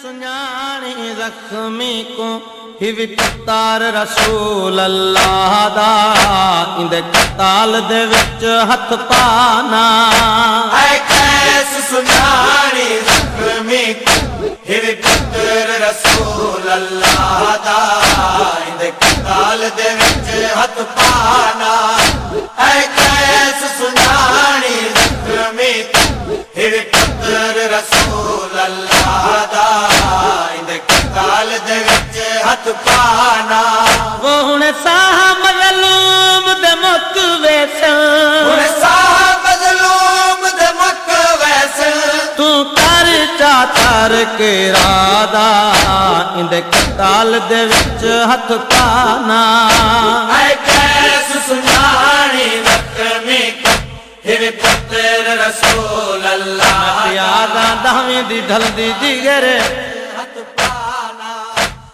सुञाणी ज़ख्मी को हिवी पुत्तर रसूल अल्लाह दा इंदे कताल दे विच हथ पाना ऐ कैस सुञाणी ज़ख्मी को हिवी पुत्तर रसूल अल्लाह दा इंदे कताल दे विच हथ पाना ऐ कैस सुञाणी ज़ख्मी को हिवी पुत्तर रसूल अल्लाह दा इंदे कताल दे विच हथ पाना वो हुण साह मज़लूम दे मुक वेसन हुण साह मज़लूम दे मुक वेसन तू कर चातर के रादा इंदे कताल दे विच हथ पाना ऐ कैस सुञाणी ज़ख्मी को हिवी पुत्तर रसूल अल्लाह यादा दहवीं दी ढलदी जिगर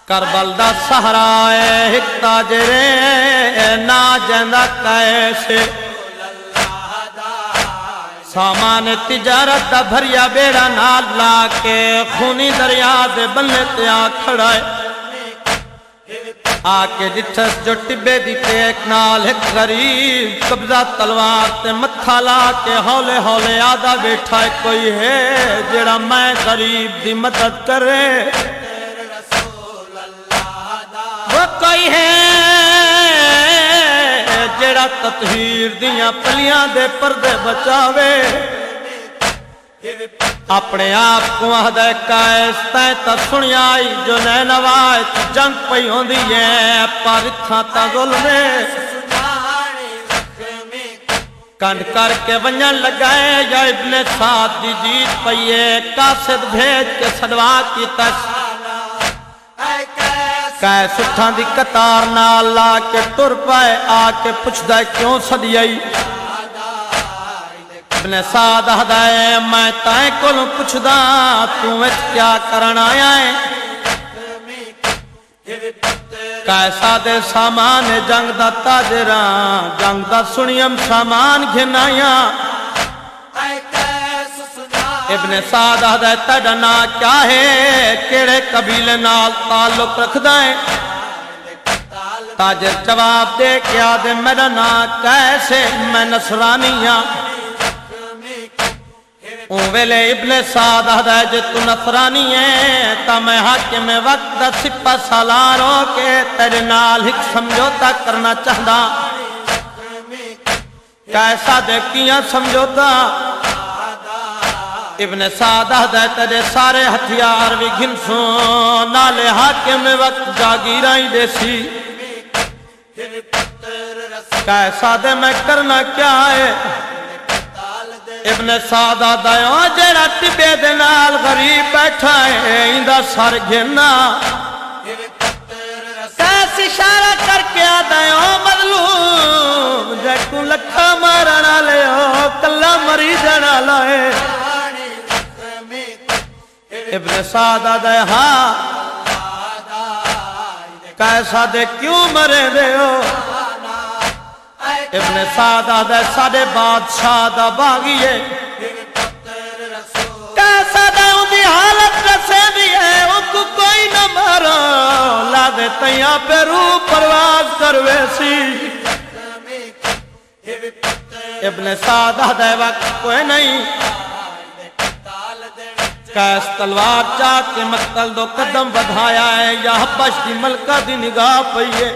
करबल दा सहरा है हिक ताजरे ना जंदा कैसे सामान तिजारत दा भरिया बेड़ा नाल ला के खूनी दरिया दे बन्ने ते आ खड़ा है आके जिठस जो टिब्बे दी टेक नाल एक गरीब कब्जा तलवार ते मत्था ला के हौले हौले आदा बैठा है कोई है जेड़ा मैं गरीब दी मदद करे वो कोई है जेड़ा ततहीर दियां पलियां दे पर्दे बचावे अपने आप को आखदा कैस तैं तां सुनिया आई जो नैनवाज जंग पई होंदी है पर इत्थां तां ज़ुल्म कंड करके वंजन लगाए या इब्ने साद दी जीत पई है कासिद भेज के सदवा कीता कैस उठां दी कतार नाल ला के तुर पाए आके पुछदा क्यों सदियाई इब्ने साद आखदा है मैं तैं कोलों पुछदा तू विच क्या करन आया है कैसा दे सामान जंग दा ताजरा जंग दा सुनियम सामान घिनाया इब्ने साद आखदा है तेरा नां क्या है केड़े कबीले नाल ताल्लुक रखदा है ताजर जवाब दे के आदे मेरा नां कैसे मैं नसरानी हां वेले इब्ने साद आखदा है जे तू नसरानी है तां मैं हाकिम वक्त दा सिपा सालार हो के तेरे नाल हिक समझौता करना चाहदा कैसा दे कियां समझौता इब्ने साद आखदा है तेरे सारे हथियार भी घिनसो नाले हाकिम वक्त जागीरां ही देसी कैसा दे मैं करना क्या है इब्ने साद आखदा है जेड़ा टिब्बे दे नाल गरीब बैठा है इंदा सर घिना कैस इशारा करके आखदा है ओ मजलूम जे तू लखा मारन वाले हो कल्ला मरी जाने वाला है इब्ने साद आखदा है हाँ कैसा दे क्यों मरे दे हो इब्ने साद आखदा है साडे बादशाह दा बागी है कैसा दे उदी हालत दसे दी है उको कोई न मारो ला दे तैयां पे रूह परवाज करवे सी इब्ने साद आखदा है वक्त कोई नहीं कैस तलवार चाक के मक्तल दो कदम बढ़ाया है या हबश दी मलका दी निगाह पई है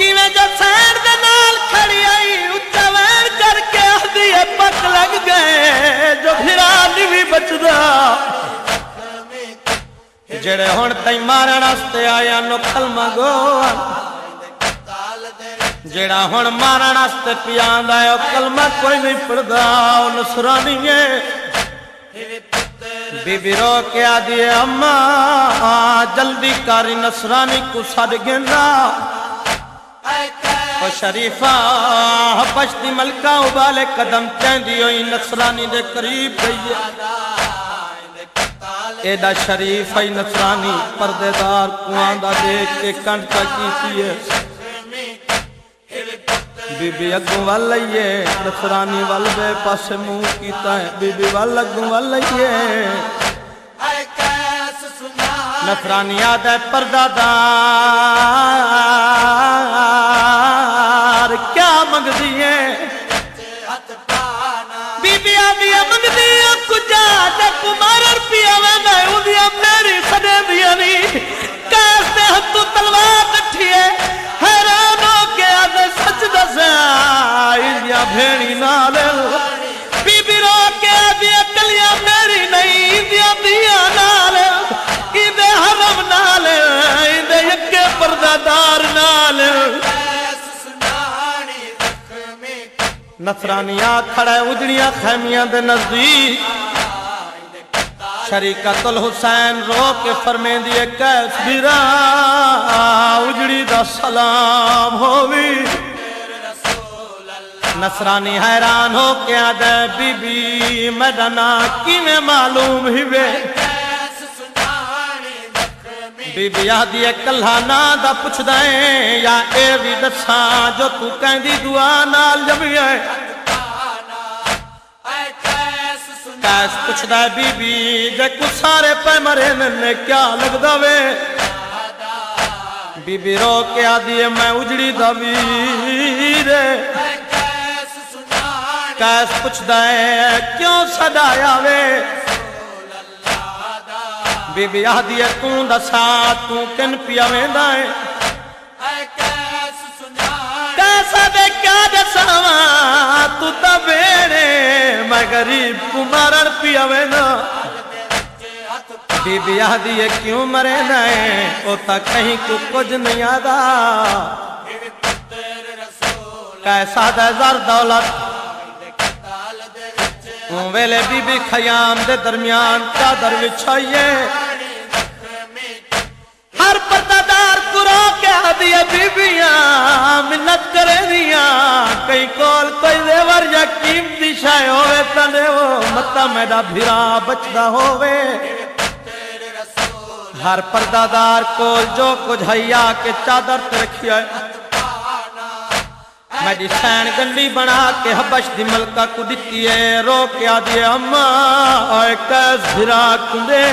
जिवें जो सैन दे नाल खड़ी आई उच्चा वैन करके आखदी है पक लग गए जो फिरा नहीं बचदा जेड़े हुण तई मारन वास्ते आया नो कलमा गो जेड़ा हुण मारन वास्ते पियांदा है कलमा कोई नहीं पढ़दा ओ नसरानी है बीबी रो के आदी है अम्मा जल्दी कारी नसरानी को छड़ गेंदा ओ शरीफा हबश दी मलका उबाले कदम चैंदी होई नसरानी दे करीब गई एदा शरीफ है नसरानी पर्देदार कुआं दा देख के कंठ का कीती है बीबी अगों वल आइए नसरानी वल दे पासे मुंह कीता है बीबी वल अगों वल आइए नसरानिया दे परदादार क्या मंगदी है बीबिया दिया मंगदी कुजा ते कुमार रुपया वेंदा उदिया मेरी सदे दिया नी कैसे हत्थों तलवार नठी है हैरान हो के आदे सच दसा इंदिया भेणी नाल बीबी रो के आदि कलियां मेरी नहीं इंदिया दिया नाल इंदे हरम नाल इंदे यके परदादार नाल नसरानिया खड़ा उजड़िया खैमियां दे नजदीक शरीकतुल हुसैन रो के फरमेंदी है कैस बिरा उजड़ी दा सलाम होवी नसरानी हैरान हो के आदे बीबी मेरा ना किवें मालूम हिवे बीबी आदि कल्हा ना दा पुछदा है या ए भी दसा जो तू कहंदी दुआ नाल जमी है कैस पुछदा है बीबी जे कुछ सारे पे मरे ने क्या लगदा वे बीबी रो के आदि मैं उजड़ी दा वीर कैस पुछदा है क्यों सदाया वे बीबी आदि तू दसा तू किन पिया वेंदा है कैसा दे क्या दसावा तू तो बेड़े मैं गरीब कुमारन पिया वेंदा बीबी आदि क्यों मरे नए ओ तक कहीं को कुछ नहीं आता कैसा दे जर दौलत वेले बीबी खयाम दे दरमियान चादर बिछाइए हर परदादार कुरो के आदि बीबियां मिन्नत करे दिया कई कोल कोई देवर या कीमती शाय होवे तने वो मता मेरा भिरा बचदा होवे हर परदादार को जो कुछ हैया के चादर ते रखिया मेरी सैन गंडी बना के हबश दी मलका को दिती है रो के आदि अम्मा ओए कैस भिरा कुंदे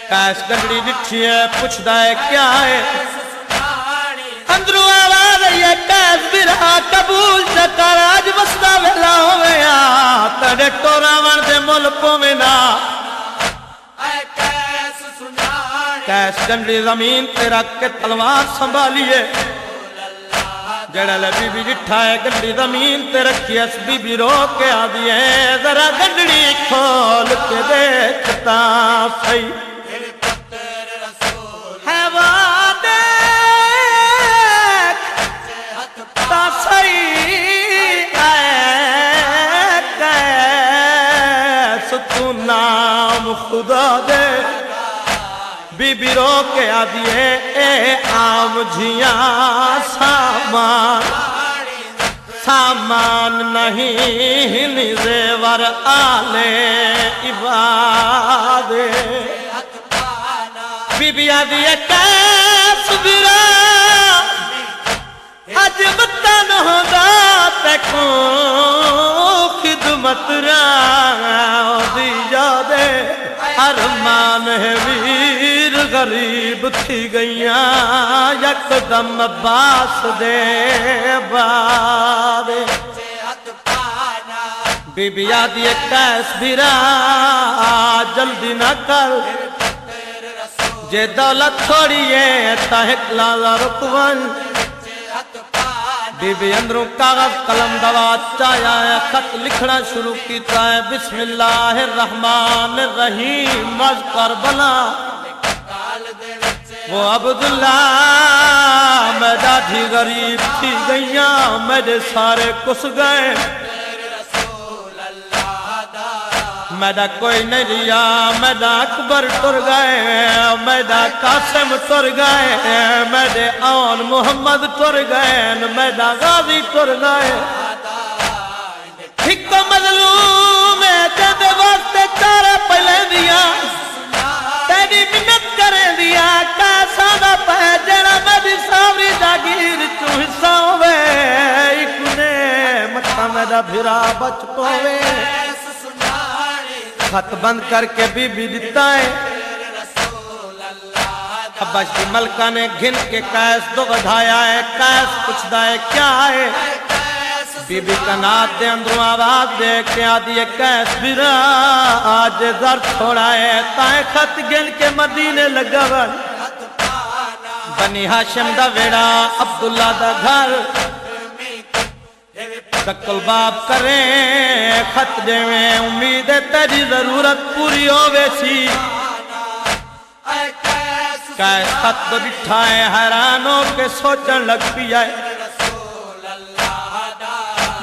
कैस गंडी दिठी है पुछदा है क्या है अंदरों आवाज आई है कैस भिरा कबूल चकर आज बसदा वेला होवेया तेरे टोरावन दे मुल पोवे ना कैस गंडी जमीन ते रख के तलवार संभालिए जड़ा बीबी जिठा है गंडी जमीन ते रखी अस बीबी रो के आदि है जरा गंडड़ी खोल के देखता सही है वो देखता सही कैस तू नाम खुदा दे बीबी रो के आदि है ए आम झिया सामान सामान नहीं जेवर आले इबादे बीबी आदि है कैस बिरा अज बतन होगा तको खिदमत दी जादे अरमान है वीर गरीब थी गईया यकदम बास दे बादे बीबी आदि कैस बिरा जल्दी न कर जे दौलत थोड़ी है ताहिकला रुकवन बीबी अंदरों कागज कलम दवा चाया खत लिखना शुरू किया है बिस्मिल्लाहिर्रहमानिर्रहीम मज़कर बना वो अब्दुल्ला मैं दाढ़ी गरीब थी गईया मेरे सारे कुस गए मैदा कोई नहीं रिया मैदा अकबर तुर गए मैदा कासिम तुर गए मैदे आन मोहम्मद तुर गए मैदा गाजी तुर गए एक मजलूम है तेरे वास्ते चारा पहले दिया तेरी मिन्नत करे दिया कैसा दा पै जड़ा मेरी सावरी जागीर तू हिस्सा होवे इकने मत्था मेरा भिरा बच पवे خط بند کر کے بی بی دیتا ہے حبش دی ملکہ نے گھن کے قیس دو بدھایا ہے قیس پوچھتا ہے کیا ہے بی بی کنات دے اندروں آواز دے کے آدھی ہے قیس بیرا آج زر چھوڑا ہے تائیں خط گھن کے مدینے لگا بنی ہاشم دا ویڑا عبداللہ دا گھر شکل باب کریں خط دے میں امید ہے تیری ضرورت پوری ہوئے سی قیس خط تو بٹھا ہے حیران ہو کے سوچن لگ پیا ہے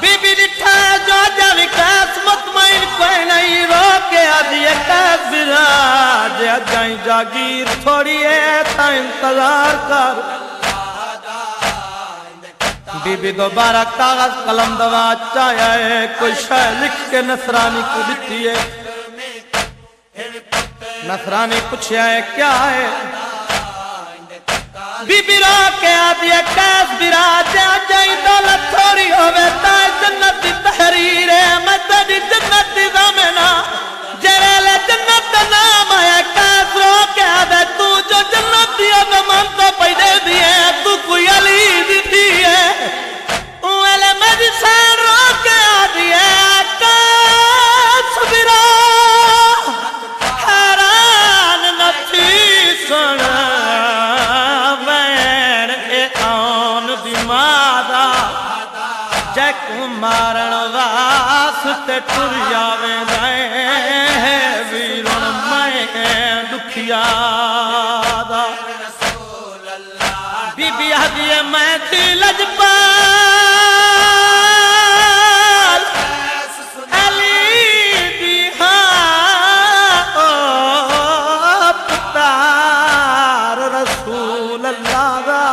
بی بی بٹھا ہے جو جاوی قیس مطمئن کوئی نہیں رو کے آدھی ہے قیس براج جائیں جاگیر تھوڑی ہے تا انتظار کر بی بی دوبارہ کاغذ قلم دوا چاہیا ہے کوئی شے لکھ کے نصرانی کو دیتی ہے نصرانی پوچھیا ہے کیا ہے بی بی رو کے آدھی ہے قیس براج جائیں دولت تھوڑی ہوئے تا جنت دی تحریر ہے میں تیری جنت دی زامنہ جریل جنت نام ہے قیس رو کے آدھے تو جو جنت دی ادمان تو پیدے دیئے تو کوئی علی دی دیئے اوہلے میری سین رو کے آدھی ہے قیس برا حیران نتی سنا وین اے آن دی مادہ جے کو مارن واسطے ٹریا میں دائیں ویرون میں دکھیا دا بی بی آدھی میں تھی لجپال علی دی ہاں پتار رسول اللہ دا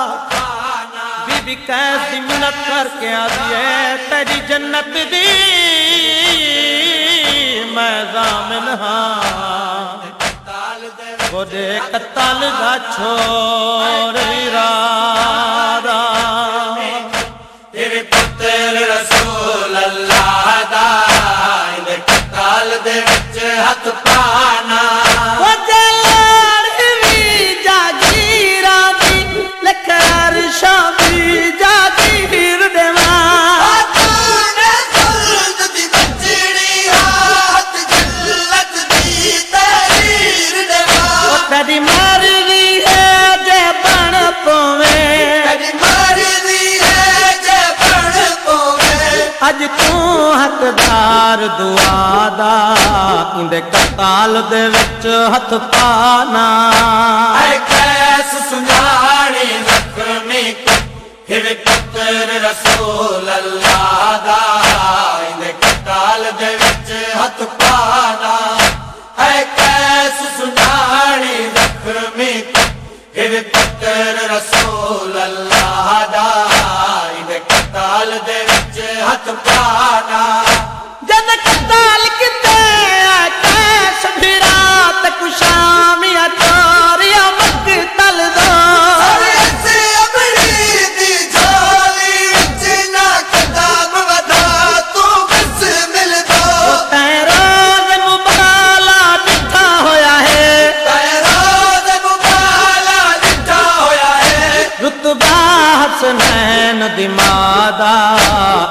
بی بی قیس دی منت کر کے آدھی ہے تیری جنت دی میں ضامن ہاں وہ دے قتال دا چھوڑ ارادہ تیرے پتر رسول اللہ دا قتال دے وچ ہتھ پانا وہ جلال ہوئی جاگیرہ دی لکھار شامی جاگیر دیوان آتانے سلد دی بچڑی ہاتھ جلت دی تحریر دیوان تیری مرضی ہے جے بن پویں تیری مرضی ہے جے بن پویں اج تو حقدار دعا دا اندے قتال دے وچ ہتھ پانا اے قیس سنجھاڑی زخمی پھر پتر رسول اللہ دا اندے قتال دے وچ ہتھ پانا اے قیس سنجھاڑی زخمی پھر پتر رسول اللہ دا اندے قتال دے وچ ہتھ پانا جد قتال کتے قیس بھرات کو شامیا چوریا مقتل دو ایسے اپنی دی جھولی وچ نہ قدم ودا تو بس مل دو روز مبالا ڈٹھا ہویا ہے روز مبالا ڈٹھا ہویا ہے رتبہ حسنین دی مادہ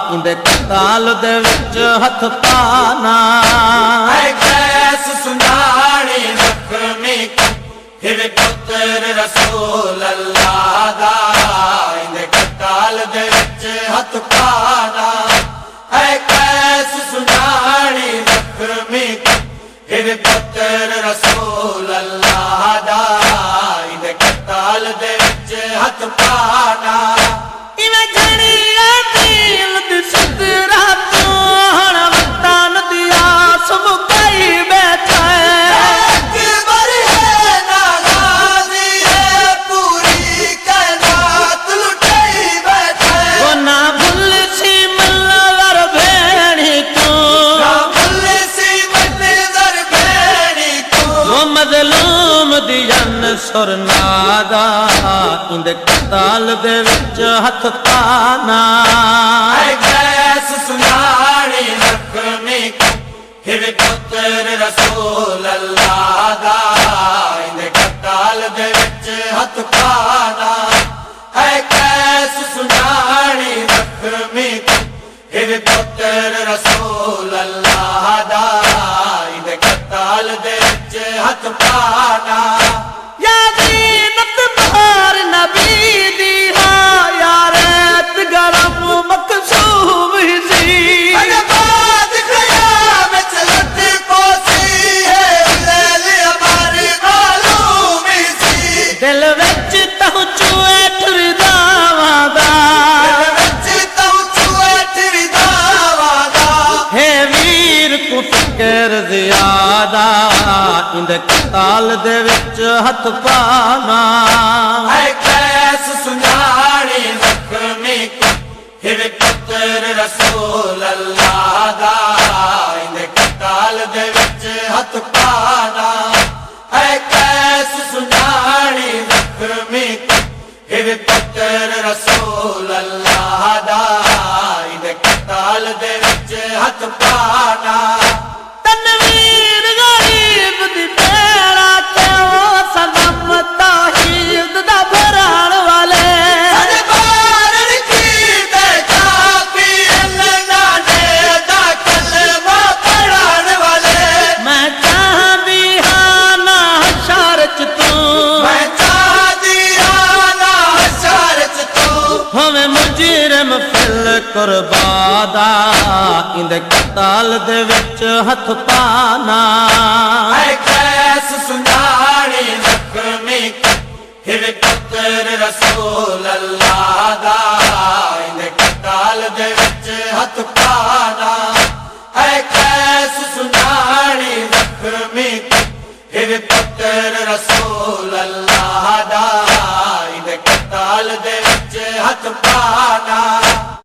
اندے قتال دے وچ ہتھ پانا اے قیس سنجھاڑی زخمی پھر پتر رسول اللہ دا اندے قتال دے وچ ہتھ پانا اے قیس سنجھاڑی زخمی پھر پتر رسول اللہ دا اندے قتال دے وچ ہتھ پانا ایویں جھڑی دل دی صدرہ تو ہن وطن دی آس مکئی بیٹھا ہے اکبر ہے ناغازی ہے پوری کائنات لٹائی بیٹھا ہے وہ نہ بھول سی ملور بھیڑی تو نہ بھول سی منظر بھیڑی تو وہ مظلوم دی انصر نادا اندے قتال دے وچ ہتھ پانا اے قیس سنجھاڑی زخمی हिवे पुत्र रसूल अल्लाह दा इंदे कताल दे विच हथ पाना ऐ कैस सुनानी जख्मी हिवे पुत्र रसूल अल्लाह दा इंदे कताल दे विच हथ पाना या ज़ीनत बहार नबी दी हा यारत गरम मकसूम हिसी दिल विच तहु चुए ठुरदावां दा हे वीर को फिक्र ज़ियादा इंदे कताल दे विच हथ पाना ऐ कैस सुनानी जख्मी हिवे पुत्र रसूल अल्लाह दा इंदे कताल दे विच हथ पाना ऐ कैस सुनानी जख्मी हिवे पुत्र रसूल अल्लाह दा इंदे कताल दे विच हथ पाना तनवीर गरीब दी बेड़ा ते ओ सनम ताहीद दा भराण वाले मैं चाहदी हां ना हशर च तू हमें मुजरिम फिल कुर्बादा इंदे कताल दे विच हथ पाना ऐ कैस सुनानी जख्मी हिवे पुत्र रसूल अल्लाह दा इंदे कताल दे विच हथ पाना ऐ कैस सुनानी जख्मी हिवे पुत्र रसूल अल्लाह दा इंदे कताल दे विच हथ पाना